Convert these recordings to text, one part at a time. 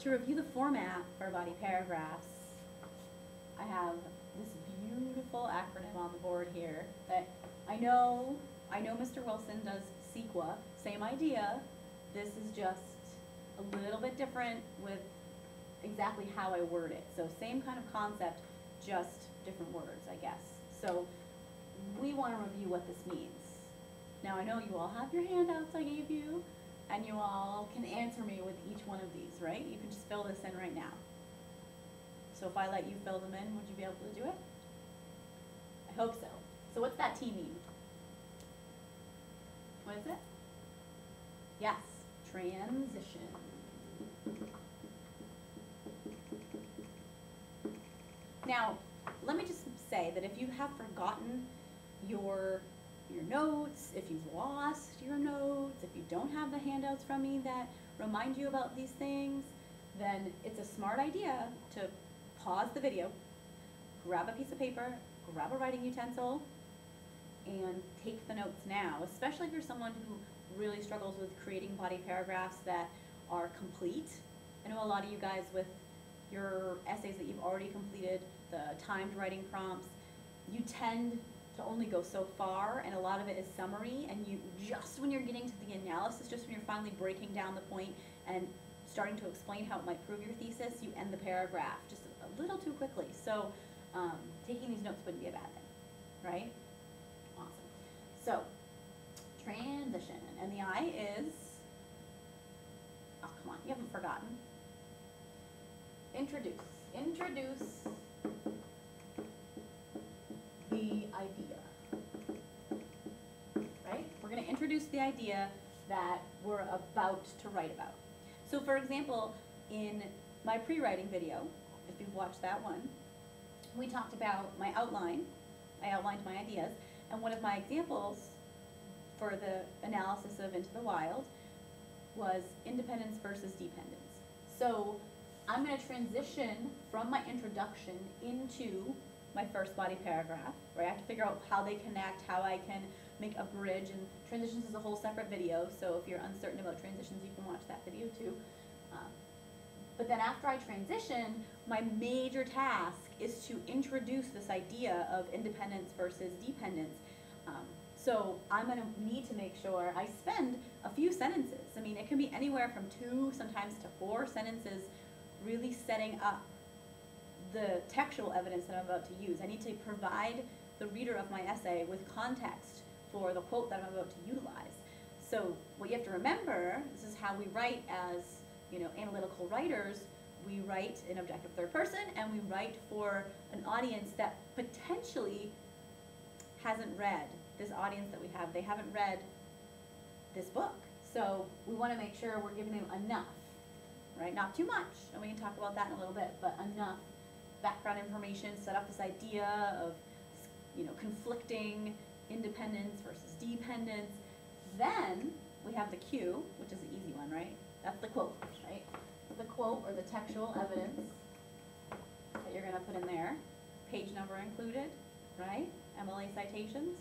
to review the format for body paragraphs, I have this beautiful acronym on the board here that I know Mr. Wilson does CEQA, same idea. This is just a little bit different with exactly how I word it. So same kind of concept, just different words, I guess. So we want to review what this means. Now I know you all have your handouts I gave you, and you all can answer me with each one of these, right? You can just fill this in right now. So if I let you fill them in, would you be able to do it? I hope so. So what's that T mean? What is it? Yes, transition. Now, let me just say that if you have forgotten your notes, if you've lost your notes, if you don't have the handouts from me that remind you about these things, then it's a smart idea to pause the video, grab a piece of paper, grab a writing utensil, and take the notes now, especially if you're someone who really struggles with creating body paragraphs that are complete. I know a lot of you guys with your essays that you've already completed, the timed writing prompts, you tend to only go so far, and a lot of it is summary, and you just when you're getting to the analysis, just when you're finally breaking down the point and starting to explain how it might prove your thesis, you end the paragraph just a little too quickly. So taking these notes wouldn't be a bad thing, right? Awesome. So transition, and the I is, oh come on, you haven't forgotten. Introduce the idea, right? We're going to introduce the idea that we're about to write about. So for example, in my pre-writing video, if you've watched that one, we talked about my outline. I outlined my ideas, and one of my examples for the analysis of Into the Wild was independence versus dependence. So I'm going to transition from my introduction into my first body paragraph, right? I have to figure out how they connect, how I can make a bridge, and transitions is a whole separate video, so if you're uncertain about transitions, you can watch that video too. But then after I transition, my major task is to introduce this idea of independence versus dependence. So I'm going to need to make sure I spend a few sentences. I mean, it can be anywhere from 2 sometimes to 4 sentences really setting up the textual evidence that I'm about to use. I need to provide the reader of my essay with context for the quote that I'm about to utilize. So what you have to remember, this is how we write as, you know, analytical writers. We write in objective third person, and we write for an audience that potentially hasn't read, this audience that we have, they haven't read this book. So we want to make sure we're giving them enough, right? Not too much, and we can talk about that in a little bit, but enough background information, set up this idea of, you know, conflicting independence versus dependence. Then we have the cue, which is the easy one, right? That's the quote, right? The quote or the textual evidence that you're going to put in there. Page number included, right? MLA citations,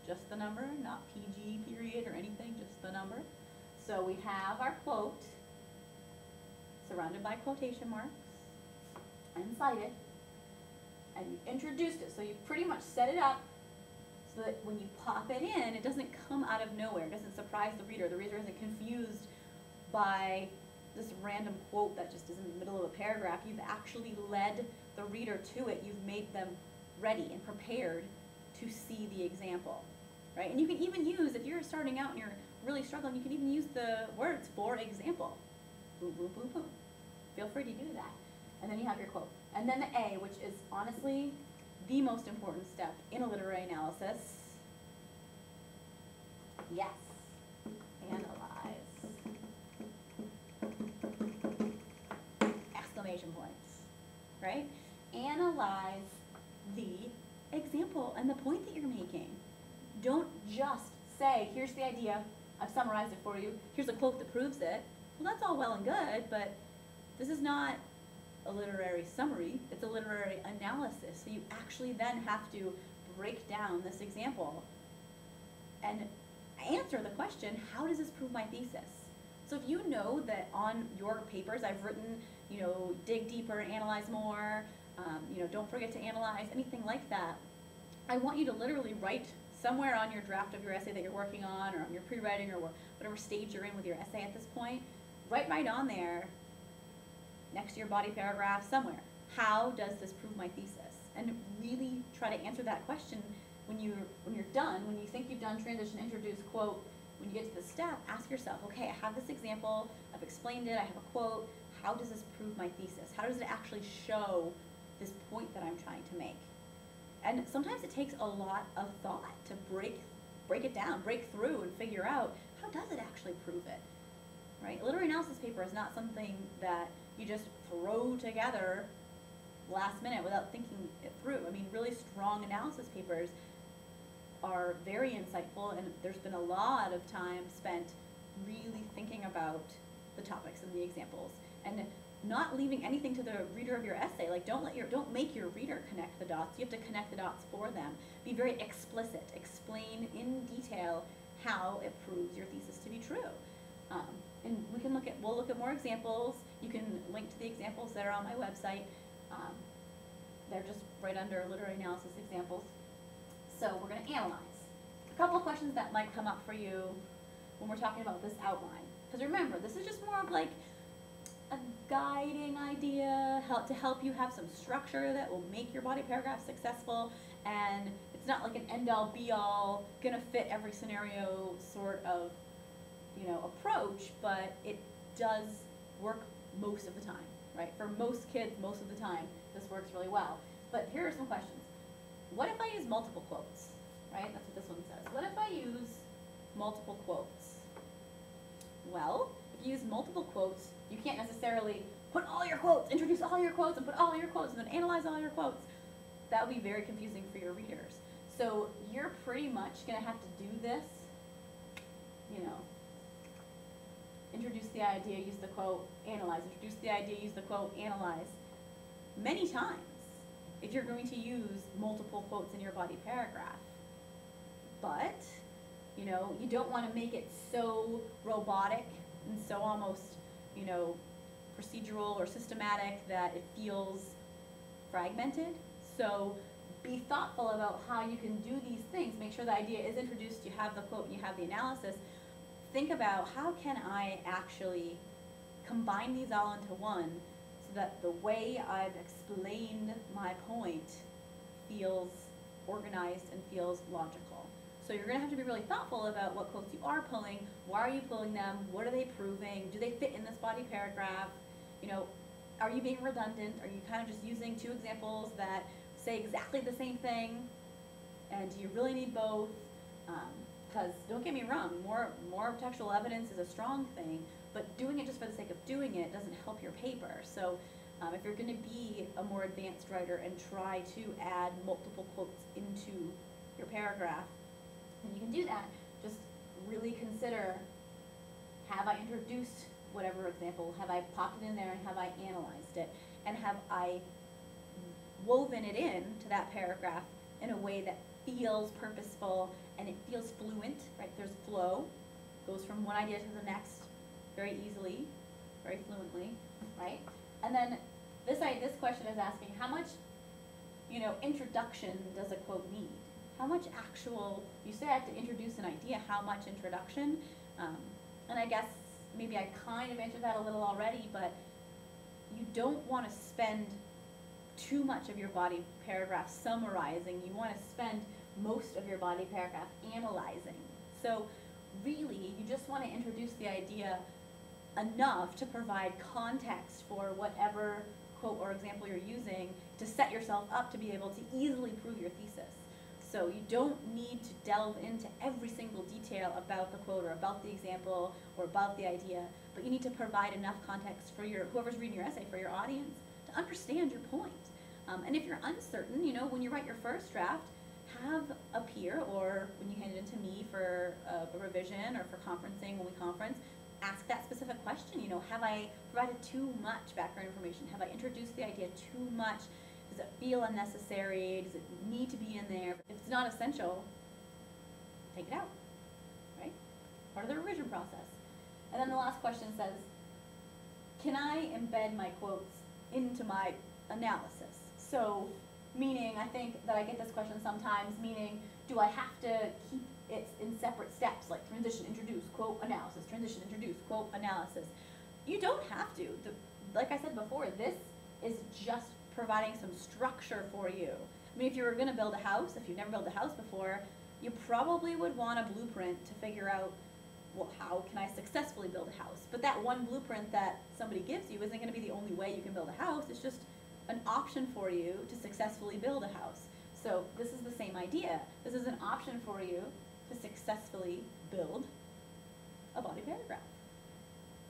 just the number, not PG period or anything, just the number. So we have our quote surrounded by quotation marks and cited, and you introduced it. So you pretty much set it up so that when you pop it in, it doesn't come out of nowhere. It doesn't surprise the reader. The reader isn't confused by this random quote that just is in the middle of a paragraph. You've actually led the reader to it. You've made them ready and prepared to see the example, right? And you can even use, if you're starting out and you're really struggling, you can even use the words "for example." Boom, boom, boom, boom. Feel free to do that. And then you have your quote. And then the A, which is honestly the most important step in a literary analysis. Yes. Analyze. Exclamation points, right? Analyze the example and the point that you're making. Don't just say, here's the idea, I've summarized it for you, here's a quote that proves it. Well, that's all well and good, but this is not a literary summary, it's a literary analysis. So you actually then have to break down this example and answer the question, how does this prove my thesis? So if you know that on your papers I've written, dig deeper, analyze more, don't forget to analyze, anything like that, I want you to literally write somewhere on your draft of your essay that you're working on, or on your pre-writing, or whatever stage you're in with your essay at this point, write right on there, next to your body paragraph, somewhere, how does this prove my thesis? And really try to answer that question when you're done, when you think you've done transition, introduce, quote. When you get to the step, ask yourself, okay, I have this example, I've explained it, I have a quote, how does this prove my thesis? How does it actually show this point that I'm trying to make? And sometimes it takes a lot of thought to break it down, break through and figure out, how does it actually prove it, right? A literary analysis paper is not something that you just throw together last minute without thinking it through. I mean, really strong analysis papers are very insightful, and there's been a lot of time spent really thinking about the topics and the examples, and not leaving anything to the reader of your essay. Like, don't make your reader connect the dots. You have to connect the dots for them. Be very explicit. Explain in detail how it proves your thesis to be true. And we'll look at more examples. You can link to the examples that are on my website. They're just right under literary analysis examples. So we're going to analyze. A couple of questions that might come up for you when we're talking about this outline. Because remember, this is just more of like a guiding idea to help you have some structure that will make your body paragraph successful. And it's not like an end-all, be-all, gonna fit every scenario sort of, approach, but it does work most of the time, right? For most kids, most of the time, this works really well. But here are some questions. What if I use multiple quotes, right? That's what this one says. What if I use multiple quotes? Well, if you use multiple quotes, you can't necessarily put all your quotes, introduce all your quotes, and put all your quotes, and then analyze all your quotes. That would be very confusing for your readers. So you're pretty much going to have to do this, introduce the idea, use the quote, analyze. Introduce the idea, use the quote, analyze. Many times, if you're going to use multiple quotes in your body paragraph. But, you don't want to make it so robotic and so almost, procedural or systematic that it feels fragmented. So be thoughtful about how you can do these things. Make sure the idea is introduced, you have the quote, and you have the analysis. Think about, how can I actually combine these all into one so that the way I've explained my point feels organized and feels logical. So you're going to have to be really thoughtful about what quotes you are pulling. Why are you pulling them? What are they proving? Do they fit in this body paragraph? Are you being redundant? Are you kind of just using two examples that say exactly the same thing? And do you really need both? Because don't get me wrong, more textual evidence is a strong thing, but doing it just for the sake of doing it doesn't help your paper. So if you're going to be a more advanced writer and try to add multiple quotes into your paragraph, then you can do that. Just really consider, have I introduced whatever example, have I popped it in there, and have I analyzed it, and have I woven it in to that paragraph in a way that feels purposeful and it feels fluent, right? There's flow, goes from one idea to the next very easily, very fluently, right? And then this question is asking, how much, introduction does a quote need? How much actual, you say I have to introduce an idea, how much introduction? And I guess maybe I kind of answered that a little already, but you don't want to spend too much of your body paragraph summarizing. You want to spend most of your body paragraph analyzing. So really, you just want to introduce the idea enough to provide context for whatever quote or example you're using to set yourself up to be able to easily prove your thesis. So you don't need to delve into every single detail about the quote or about the example or about the idea, but you need to provide enough context for whoever's reading your essay, for your audience, to understand your point. And if you're uncertain, when you write your first draft, have a peer, or when you hand it in to me for a revision or for conferencing, when we conference, ask that specific question. Have I provided too much background information? Have I introduced the idea too much? Does it feel unnecessary? Does it need to be in there? If it's not essential, take it out, right? Part of the revision process. And then the last question says, can I embed my quotes into my analysis? So, meaning, I think that I get this question sometimes, meaning, do I have to keep it in separate steps, like transition, introduce, quote, analysis, transition, introduce, quote, analysis? You don't have to. Like I said before, this is just providing some structure for you. I mean, if you were gonna build a house, if you've never built a house before, you probably would want a blueprint to figure out, well, how can I successfully build a house? But that one blueprint that somebody gives you isn't going to be the only way you can build a house. It's just an option for you to successfully build a house. So this is the same idea. This is an option for you to successfully build a body paragraph.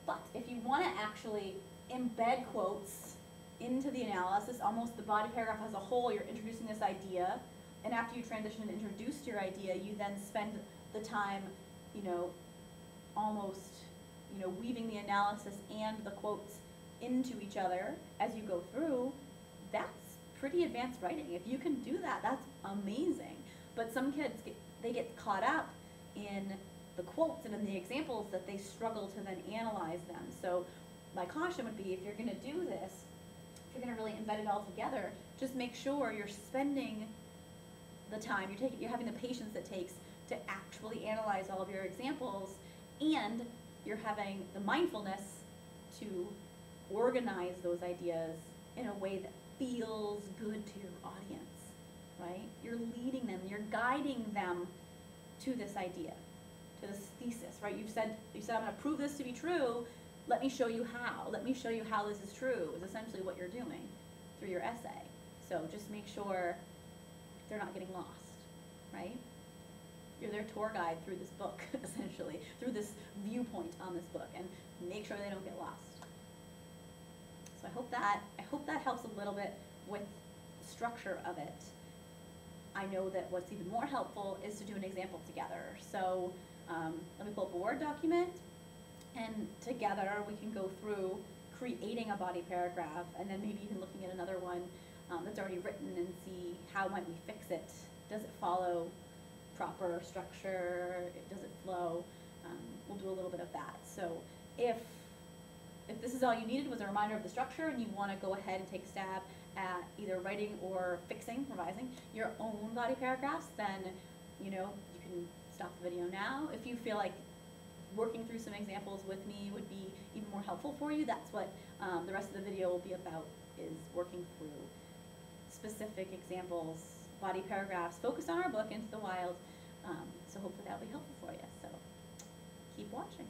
But if you want to actually embed quotes into the analysis, almost the body paragraph as a whole, you're introducing this idea, and after you transition and introduce your idea, you then spend the time, almost, weaving the analysis and the quotes into each other as you go through. That's pretty advanced writing. If you can do that, that's amazing. But some kids get caught up in the quotes and in the examples that they struggle to then analyze them. So my caution would be, if you're going to do this, if you're going to really embed it all together, just make sure you're spending the time, you're having the patience it takes to actually analyze all of your examples, and you're having the mindfulness to organize those ideas in a way that feels good to your audience, right? You're leading them, you're guiding them to this idea, to this thesis, right? You said I'm going to prove this to be true. Let me show you how. Let me show you how this is true, is essentially what you're doing through your essay. So just make sure they're not getting lost, right? You're their tour guide through this book, essentially, through this viewpoint on this book, and make sure they don't get lost. So I hope that helps a little bit with the structure of it. I know that what's even more helpful is to do an example together. So let me pull up a Word document, and together we can go through creating a body paragraph, and then maybe even looking at another one that's already written and see how might we fix it. Does it follow proper structure? Does it flow? We'll do a little bit of that. So if this is all you needed was a reminder of the structure, and you want to go ahead and take a stab at either writing or revising your own body paragraphs, then you can stop the video now. If you feel like working through some examples with me would be even more helpful for you, that's what the rest of the video will be about, is working through specific examples, body paragraphs, focused on our book, Into the Wild. So hopefully that'll be helpful for you. So keep watching.